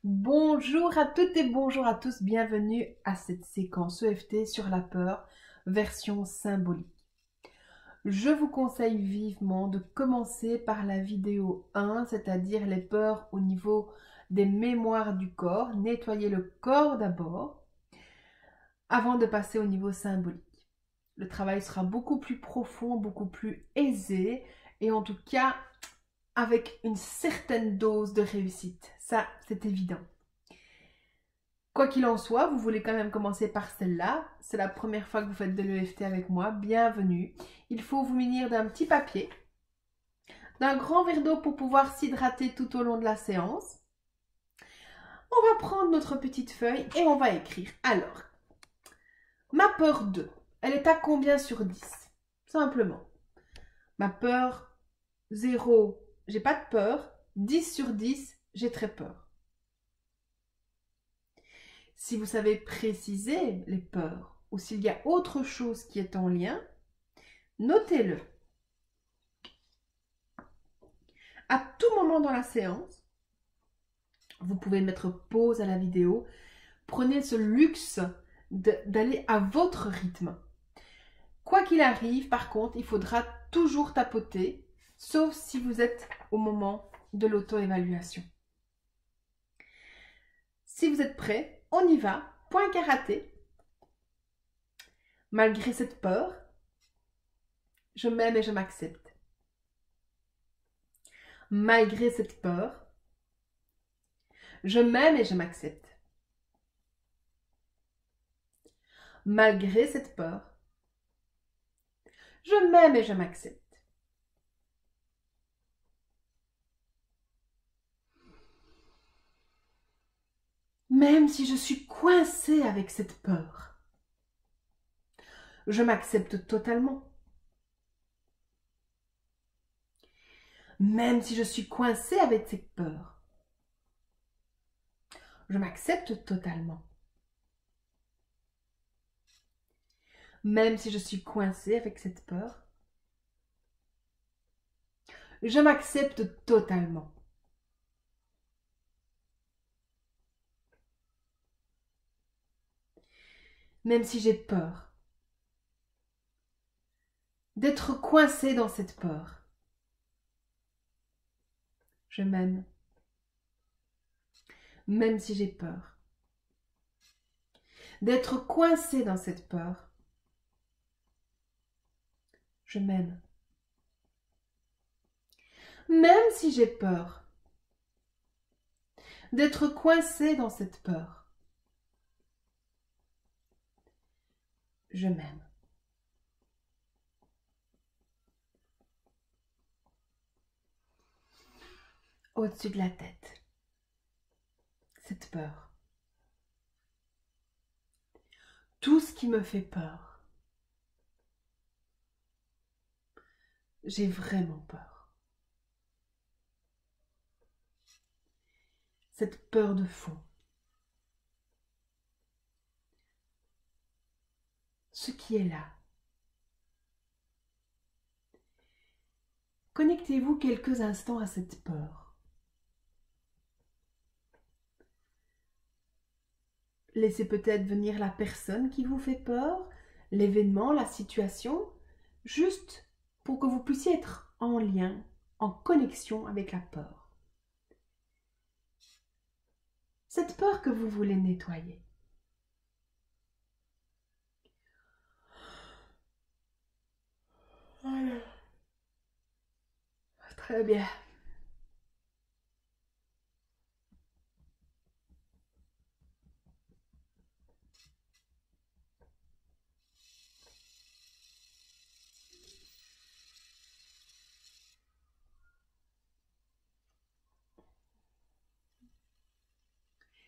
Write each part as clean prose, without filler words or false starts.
Bonjour à toutes et bonjour à tous, bienvenue à cette séquence EFT sur la peur, version symbolique. Je vous conseille vivement de commencer par la vidéo 1, c'est-à-dire les peurs au niveau des mémoires du corps, nettoyer le corps d'abord, avant de passer au niveau symbolique. Le travail sera beaucoup plus profond, beaucoup plus aisé et en tout cas avec une certaine dose de réussite. Ça, c'est évident. Quoi qu'il en soit, vous voulez quand même commencer par celle-là. C'est la première fois que vous faites de l'EFT avec moi. Bienvenue. Il faut vous munir d'un petit papier, d'un grand verre d'eau pour pouvoir s'hydrater tout au long de la séance. On va prendre notre petite feuille et on va écrire. Alors, ma peur 2, elle est à combien sur 10? Simplement. Ma peur 0, j'ai pas de peur. 10 sur 10, j'ai très peur. Si vous savez préciser les peurs ou s'il y a autre chose qui est en lien, notez-le. À tout moment dans la séance, vous pouvez mettre pause à la vidéo. Prenez ce luxe d'aller à votre rythme. Quoi qu'il arrive, par contre, il faudra toujours tapoter, sauf si vous êtes au moment de l'auto-évaluation. Si vous êtes prêts, on y va. Point karaté. Malgré cette peur, je m'aime et je m'accepte. Malgré cette peur, je m'aime et je m'accepte. Malgré cette peur, je m'aime et je m'accepte. Même si je suis coincée avec cette peur, je m'accepte totalement. Même si je suis coincée avec cette peur, je m'accepte totalement. Même si je suis coincée avec cette peur, je m'accepte totalement. Même si j'ai peur d'être coincée dans cette peur, je m'aime. Même si j'ai peur d'être coincée dans cette peur, je m'aime. Même si j'ai peur d'être coincée dans cette peur, je m'aime. Au-dessus de la tête, cette peur. Tout ce qui me fait peur. J'ai vraiment peur. Cette peur de fond. Ce qui est là. Connectez-vous quelques instants à cette peur. Laissez peut-être venir la personne qui vous fait peur, l'événement, la situation, juste pour que vous puissiez être en lien, en connexion avec la peur. Cette peur que vous voulez nettoyer. Voilà. Très bien.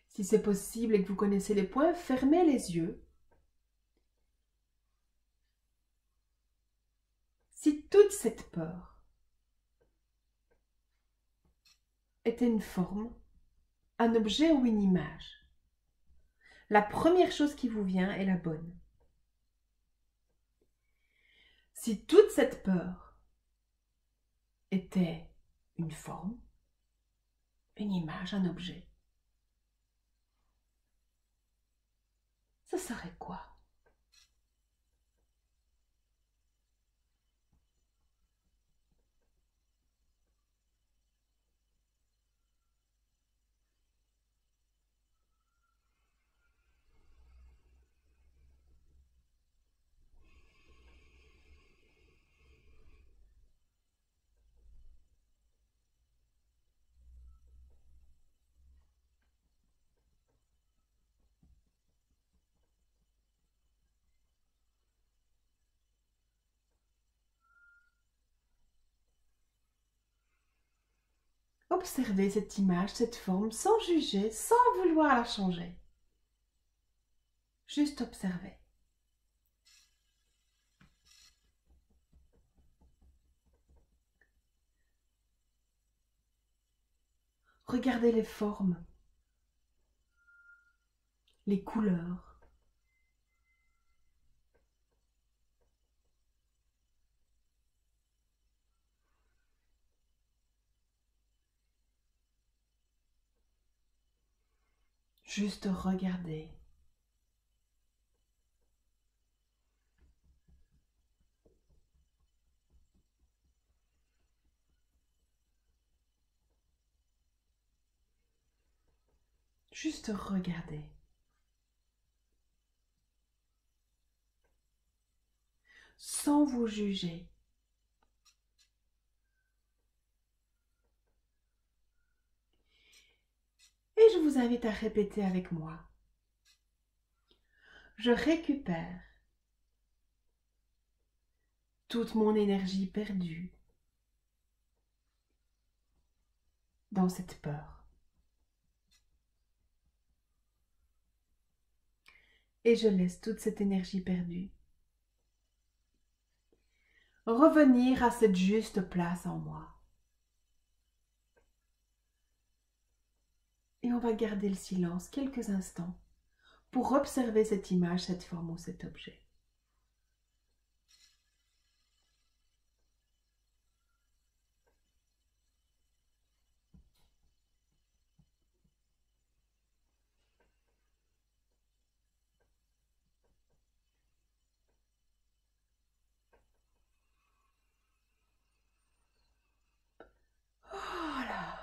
Si c'est possible et que vous connaissez les points, fermez les yeux. Si toute cette peur était une forme, un objet ou une image, la première chose qui vous vient est la bonne. Si toute cette peur était une forme, une image, un objet, serait quoi? Observez cette image, cette forme, sans juger, sans vouloir la changer. Juste observer. Regardez les formes, les couleurs. Juste regarder. Juste regarder. Sans vous juger. Et je vous invite à répéter avec moi. Je récupère toute mon énergie perdue dans cette peur. Et je laisse toute cette énergie perdue revenir à cette juste place en moi. Et on va garder le silence quelques instants pour observer cette image, cette forme ou cet objet. Voilà,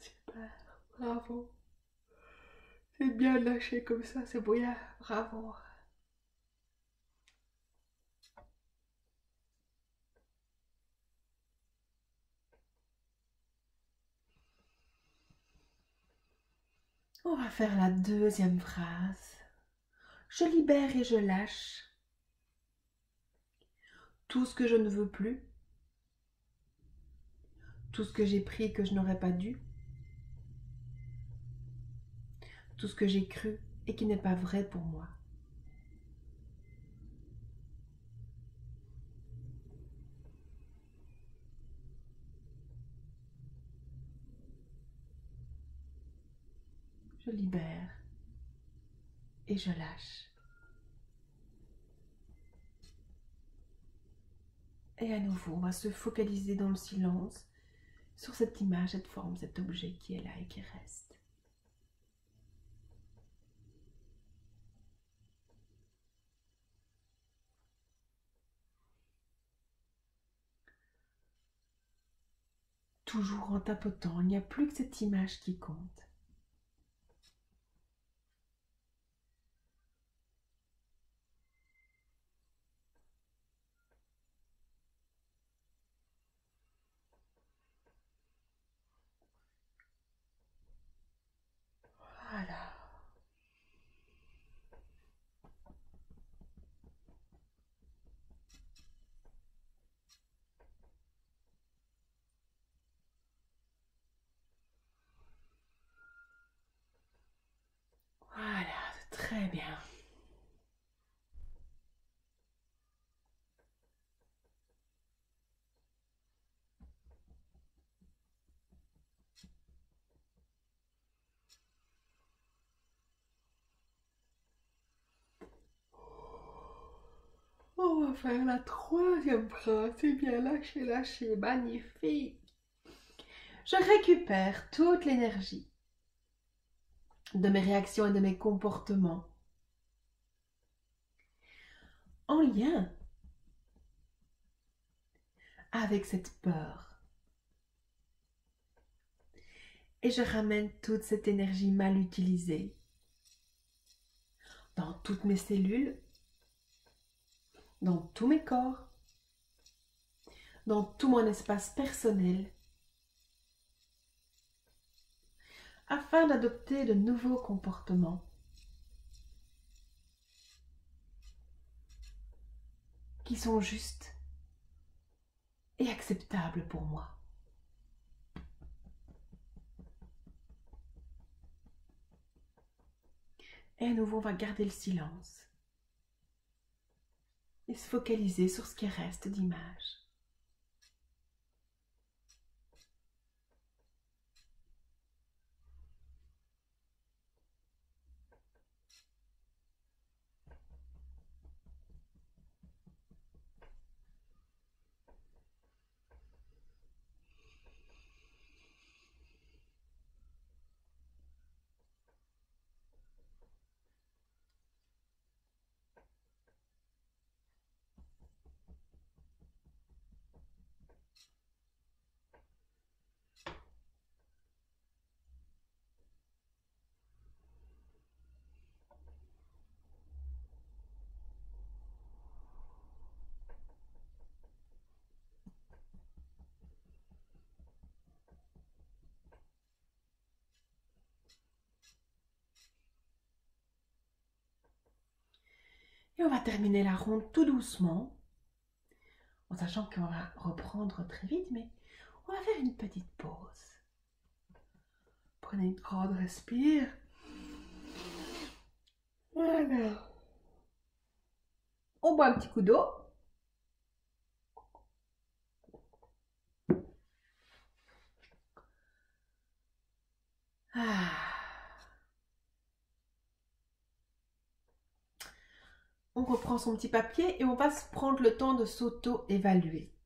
super, bravo. C'est bien lâché comme ça, c'est bien, bravo. On va faire la deuxième phrase. Je libère et je lâche tout ce que je ne veux plus, tout ce que j'ai pris que je n'aurais pas dû, tout ce que j'ai cru et qui n'est pas vrai pour moi. Je libère et je lâche. Et à nouveau, on va se focaliser dans le silence sur cette image, cette forme, cet objet qui est là et qui reste. Toujours en tapotant, il n'y a plus que cette image qui compte. Voilà. Voilà, très bien. On va faire la troisième phrase. C'est bien lâché, lâché. Magnifique. Je récupère toute l'énergie de mes réactions et de mes comportements en lien avec cette peur. Et je ramène toute cette énergie mal utilisée dans toutes mes cellules, dans tous mes corps, dans tout mon espace personnel, afin d'adopter de nouveaux comportements qui sont justes et acceptables pour moi. Et à nouveau, on va garder le silence et se focaliser sur ce qui reste d'image. Et on va terminer la ronde tout doucement, en sachant qu'on va reprendre très vite, mais on va faire une petite pause. Prenez une grande respire. Voilà. On boit un petit coup d'eau. Ah. On reprend son petit papier et on va se prendre le temps de s'auto-évaluer.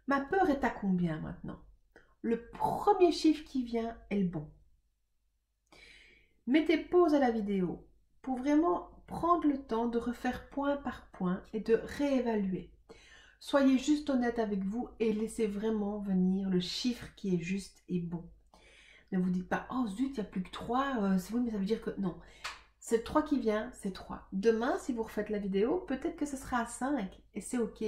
Ma peur est à combien maintenant? Le premier chiffre qui vient est le bon. Mettez pause à la vidéo pour vraiment prendre le temps de refaire point par point et de réévaluer. Soyez juste honnête avec vous et laissez vraiment venir le chiffre qui est juste et bon. Ne vous dites pas, oh zut, il n'y a plus que 3, c'est oui, mais ça veut dire que non. C'est 3 qui vient, c'est 3. Demain, si vous refaites la vidéo, peut-être que ce sera à 5 et c'est ok.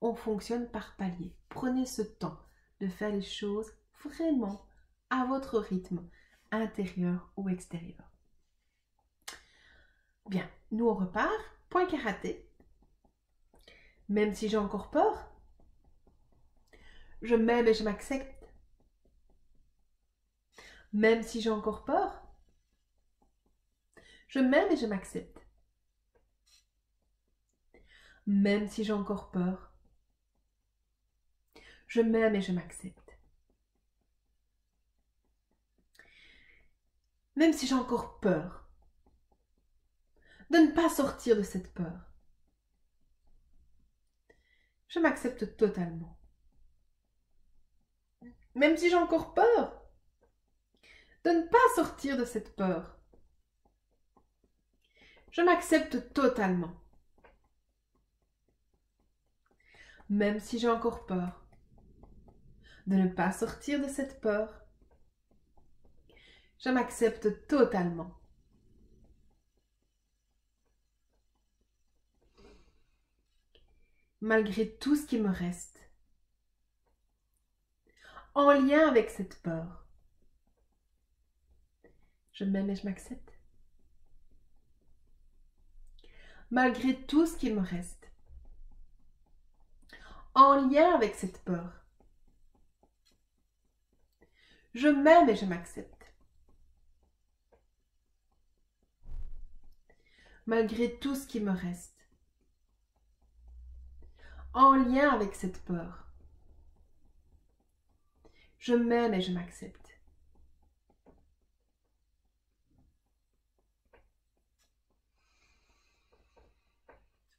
On fonctionne par palier. Prenez ce temps de faire les choses vraiment à votre rythme, intérieur ou extérieur. Bien, nous on repart. Point karaté. Même si j'ai encore peur, je m'aime et je m'accepte. Même si j'ai encore peur, je m'aime et je m'accepte. Même si j'ai encore peur, je m'aime et je m'accepte. Même si j'ai encore peur de ne pas sortir de cette peur, je m'accepte totalement. Même si j'ai encore peur de ne pas sortir de cette peur, je m'accepte totalement. Même si j'ai encore peur de ne pas sortir de cette peur, je m'accepte totalement. Malgré tout ce qui me reste, en lien avec cette peur, je m'aime et je m'accepte. Malgré tout ce qui me reste, en lien avec cette peur, je m'aime et je m'accepte. Malgré tout ce qui me reste, en lien avec cette peur, je m'aime et je m'accepte.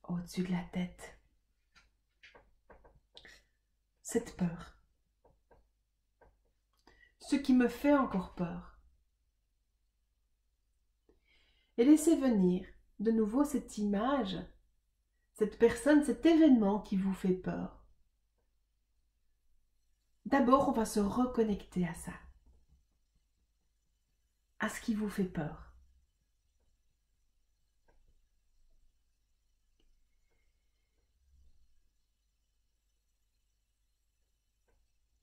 Au-dessus de la tête, cette peur, ce qui me fait encore peur. Et laissez venir de nouveau cette image, cette personne, cet événement qui vous fait peur. D'abord, on va se reconnecter à ça, à ce qui vous fait peur.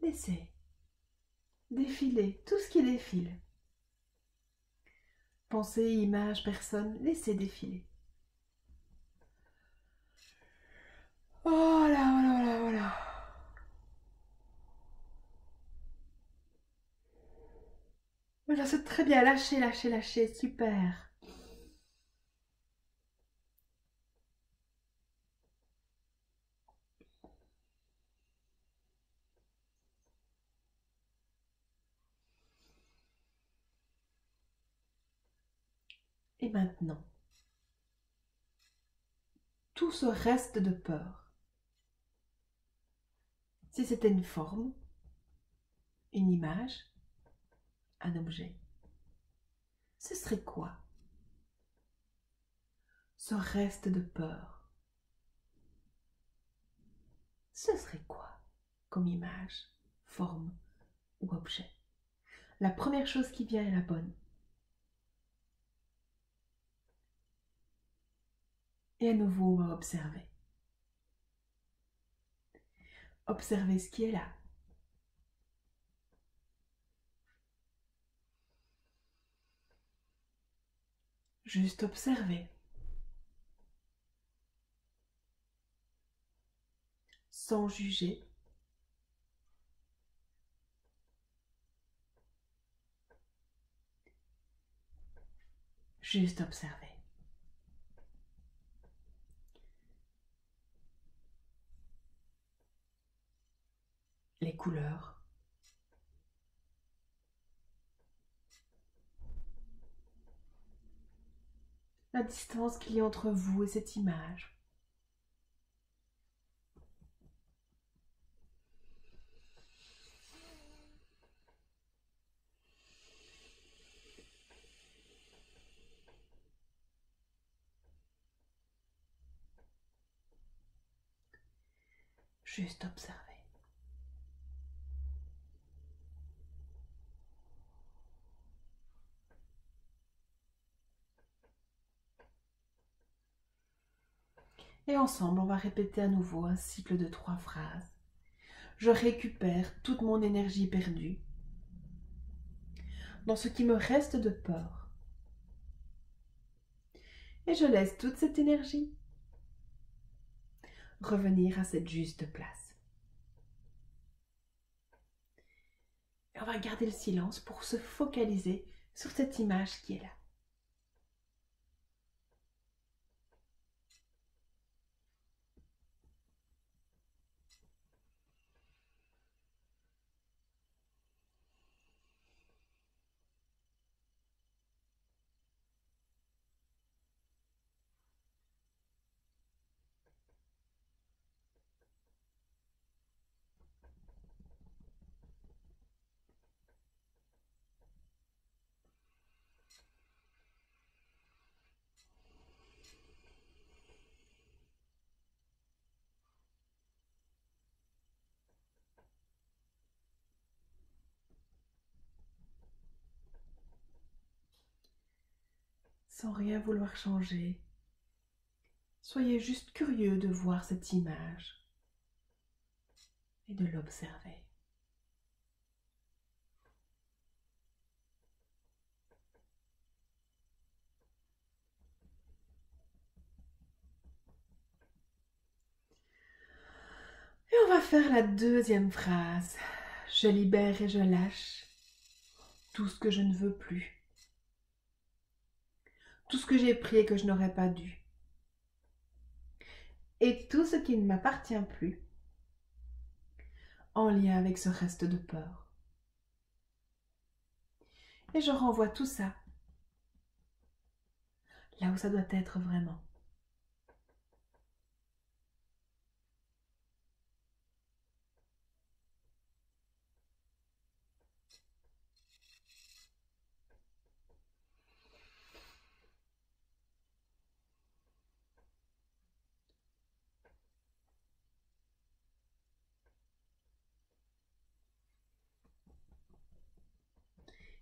Laissez défiler tout ce qui défile. Pensée, image, personne, laissez défiler. Voilà, voilà, voilà, voilà. Voilà, c'est très bien. Lâchez, lâchez, lâchez. Super. Et maintenant, tout ce reste de peur. Si c'était une forme, une image, un objet, ce serait quoi? Ce reste de peur, ce serait quoi comme image, forme ou objet? La première chose qui vient est la bonne. Et à nouveau, on va observer. Observez ce qui est là. Juste observer. Sans juger. Juste observer. Les couleurs. La distance qu'il y a entre vous et cette image. Juste observer. Et ensemble, on va répéter à nouveau un cycle de 3 phrases. Je récupère toute mon énergie perdue dans ce qui me reste de peur. Et je laisse toute cette énergie revenir à cette juste place. Et on va garder le silence pour se focaliser sur cette image qui est là. Sans rien vouloir changer, soyez juste curieux de voir cette image et de l'observer. Et on va faire la deuxième phrase. Je libère et je lâche tout ce que je ne veux plus. Tout ce que j'ai pris et que je n'aurais pas dû. Et tout ce qui ne m'appartient plus en lien avec ce reste de peur. Et je renvoie tout ça là où ça doit être vraiment.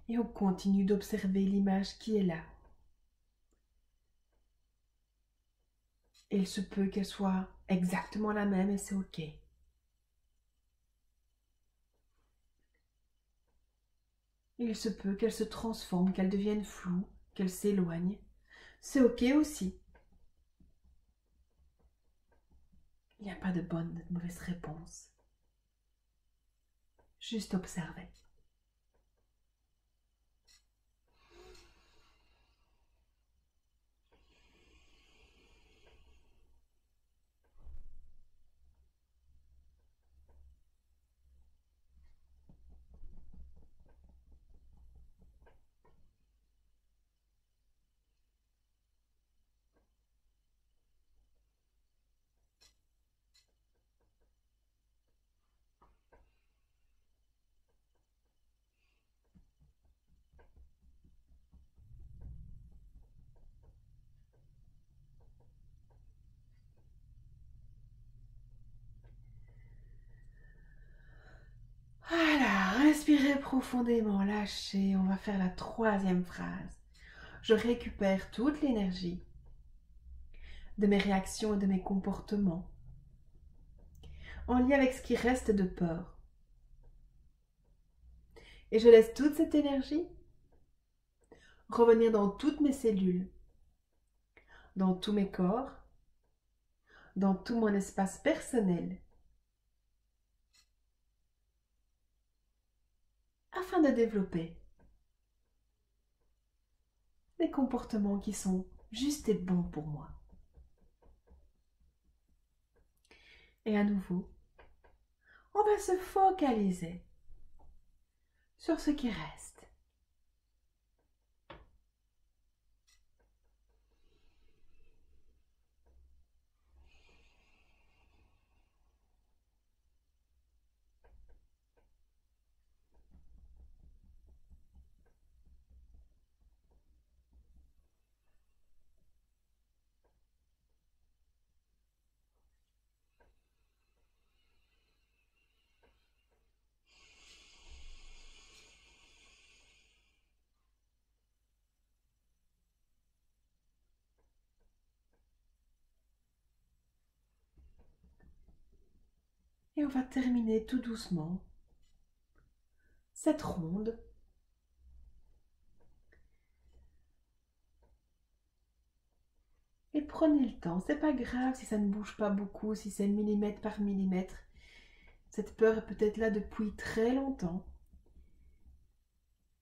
Et on continue d'observer l'image qui est là. Et il se peut qu'elle soit exactement la même et c'est ok. Il se peut qu'elle se transforme, qu'elle devienne floue, qu'elle s'éloigne. C'est ok aussi. Il n'y a pas de bonne ou de mauvaise réponse. Juste observer. Voilà, respirez profondément, lâchez. On va faire la troisième phrase. Je récupère toute l'énergie de mes réactions et de mes comportements en lien avec ce qui reste de peur. Et je laisse toute cette énergie revenir dans toutes mes cellules, dans tous mes corps, dans tout mon espace personnel, afin de développer des comportements qui sont justes et bons pour moi. Et à nouveau, on va se focaliser sur ce qui reste. Et on va terminer tout doucement cette ronde. Et prenez le temps, c'est pas grave si ça ne bouge pas beaucoup, si c'est millimètre par millimètre. Cette peur est peut-être là depuis très longtemps.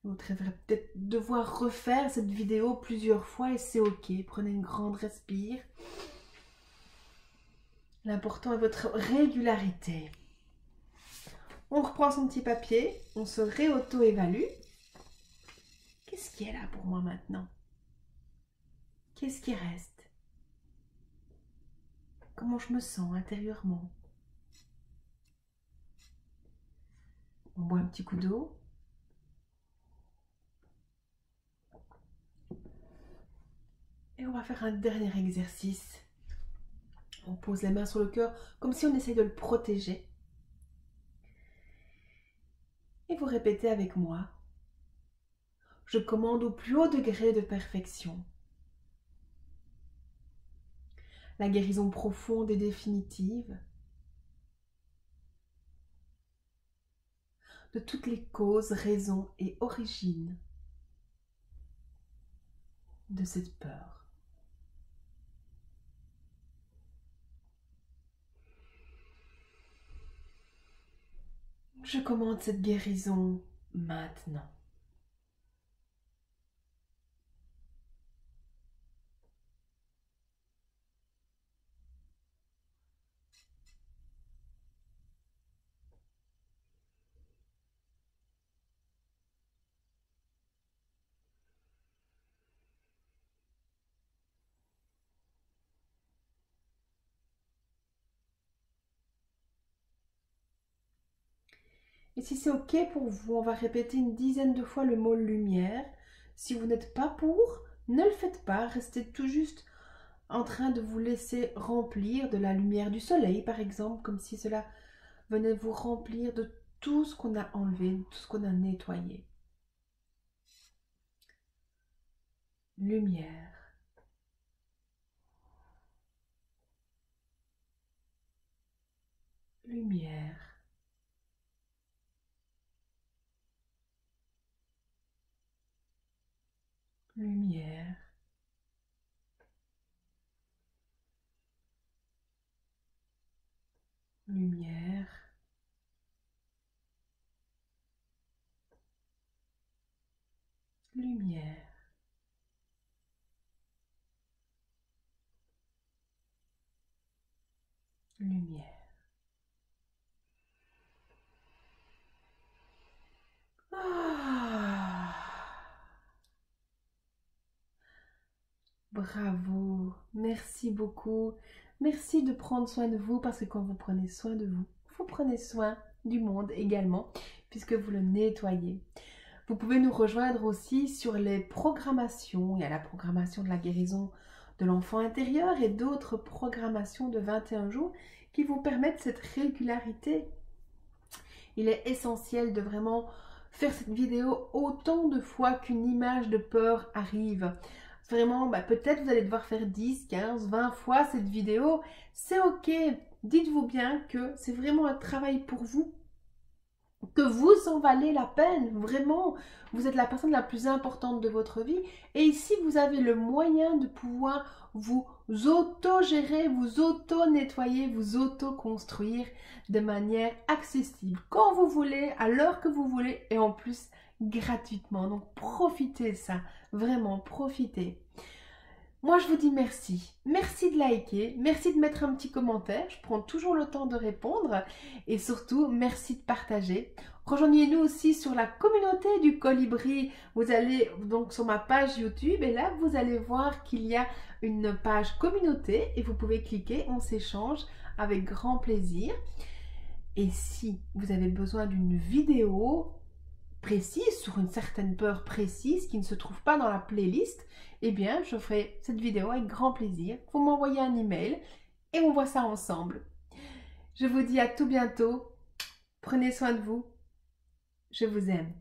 Vous devriez peut-être devoir refaire cette vidéo plusieurs fois et c'est ok. Prenez une grande respire. L'important est votre régularité. On reprend son petit papier, on se réauto-évalue. Qu'est-ce qui est là pour moi maintenant? Qu'est-ce qui reste? Comment je me sens intérieurement? On boit un petit coup d'eau. Et on va faire un dernier exercice. On pose les mains sur le cœur comme si on essayait de le protéger. Et vous répétez avec moi. Je commande au plus haut degré de perfection. La guérison profonde et définitive de toutes les causes, raisons et origines de cette peur. Je commande cette guérison maintenant. Et si c'est ok pour vous, on va répéter une dizaine de fois le mot lumière. Si vous n'êtes pas pour, ne le faites pas, restez tout juste en train de vous laisser remplir de la lumière du soleil, par exemple, comme si cela venait vous remplir de tout ce qu'on a enlevé, tout ce qu'on a nettoyé. lumière, lumière, lumière, lumière, lumière, lumière. Ah. Bravo, merci beaucoup. Merci de prendre soin de vous parce que quand vous prenez soin de vous, vous prenez soin du monde également puisque vous le nettoyez. Vous pouvez nous rejoindre aussi sur les programmations. Il y a la programmation de la guérison de l'enfant intérieur et d'autres programmations de 21 jours qui vous permettent cette régularité. Il est essentiel de vraiment faire cette vidéo autant de fois qu'une image de peur arrive. Vraiment, peut-être vous allez devoir faire 10, 15, 20 fois cette vidéo. C'est ok. Dites-vous bien que c'est vraiment un travail pour vous, que vous en valez la peine, vraiment. Vous êtes la personne la plus importante de votre vie. Et ici, vous avez le moyen de pouvoir vous auto-gérer, vous auto-nettoyer, vous auto-construire de manière accessible, quand vous voulez, à l'heure que vous voulez, et en plus, gratuitement. Donc, profitez de ça. Vraiment, profitez. Moi, je vous dis merci. Merci de liker, merci de mettre un petit commentaire. Je prends toujours le temps de répondre. Et surtout, merci de partager. Rejoignez-nous aussi sur la communauté du Colibri. Vous allez donc sur ma page YouTube et là, vous allez voir qu'il y a une page communauté et vous pouvez cliquer, on s'échange avec grand plaisir. Et si vous avez besoin d'une vidéo précise, sur une certaine peur précise qui ne se trouve pas dans la playlist, eh bien, je ferai cette vidéo avec grand plaisir. Vous m'envoyez un email et on voit ça ensemble. Je vous dis à tout bientôt. Prenez soin de vous. Je vous aime.